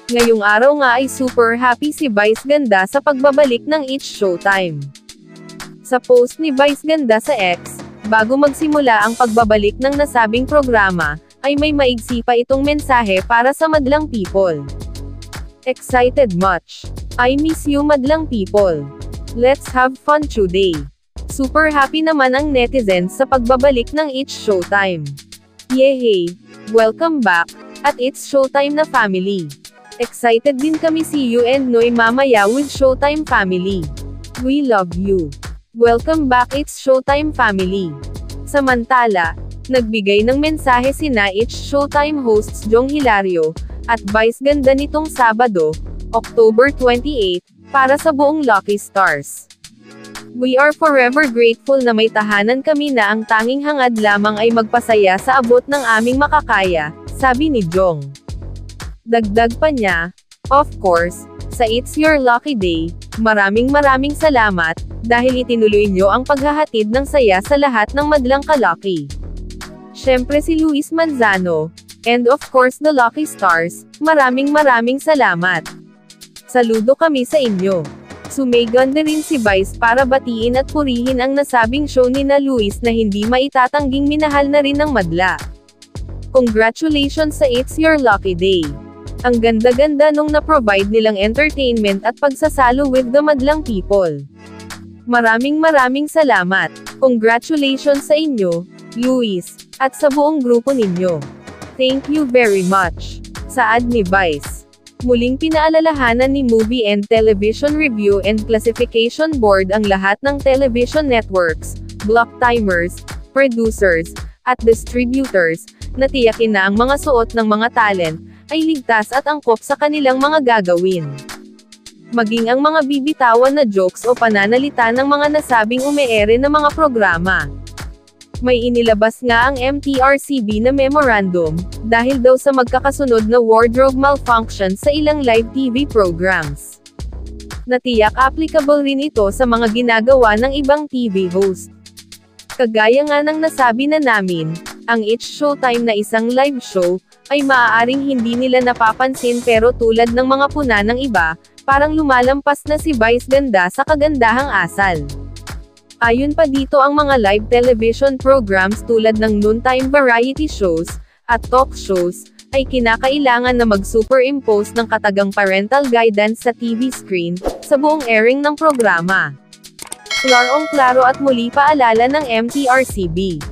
Ngayong araw nga ay super happy si Vice Ganda sa pagbabalik ng It's Showtime. Sa post ni Vice Ganda sa X, bago magsimula ang pagbabalik ng nasabing programa, ay may maigsi pa itong mensahe para sa madlang people. Excited much. I miss you madlang people. Let's have fun today. Super happy naman ang netizens sa pagbabalik ng It's Showtime. Yehey! Welcome back, at It's Showtime na family. Excited din kami see you and Noy mamaya with Showtime family. We love you. Welcome back It's Showtime family. Samantala, nagbigay ng mensahe sina It's Showtime hosts Jong Hilario, at Vice Ganda nitong Sabado, October 28, para sa buong Lucky Stars. We are forever grateful na may tahanan kami na ang tanging hangad lamang ay magpasaya sa abot ng aming makakaya, sabi ni Jong. Dagdag pa niya, of course, sa It's Your Lucky Day, maraming salamat, dahil itinuloy nyo ang paghahatid ng saya sa lahat ng madlang ka-lucky. Syempre si Luis Manzano, and of course the Lucky Stars, maraming salamat. Saludo kami sa inyo. Sumeganda rin si Vice para batiin at purihin ang nasabing show ni na Luis na hindi maitatangging minahal na rin ng madla. Congratulations sa It's Your Lucky Day. Ang ganda-ganda nung na-provide nilang entertainment at pagsasalo with the madlang people. Maraming salamat. Congratulations sa inyo, Luis, at sa buong grupo ninyo. Thank you very much. Saad ni Vice. Muling pinaalalahanan ni Movie and Television Review and Classification Board ang lahat ng television networks, block timers, producers, at distributors, na tiyakin na ang mga suot ng mga talent, ay ligtas at angkop sa kanilang mga gagawin. Maging ang mga bibitawan na jokes o pananalita ng mga nasabing umeere na mga programa. May inilabas nga ang MTRCB na memorandum, dahil daw sa magkakasunod na wardrobe malfunction sa ilang live TV programs. Natiyak applicable rin ito sa mga ginagawa ng ibang TV host. Kagaya nga ng nasabi na namin, ang It's Showtime na isang live show, ay maaaring hindi nila napapansin pero tulad ng mga puna ng iba, parang lumalampas na si Vice Ganda sa kagandahang asal. Ayon pa dito ang mga live television programs tulad ng noontime variety shows, at talk shows, ay kinakailangan na mag-superimpose ng katagang parental guidance sa TV screen, sa buong airing ng programa. Klarong-klaro at muli paalala ng MTRCB.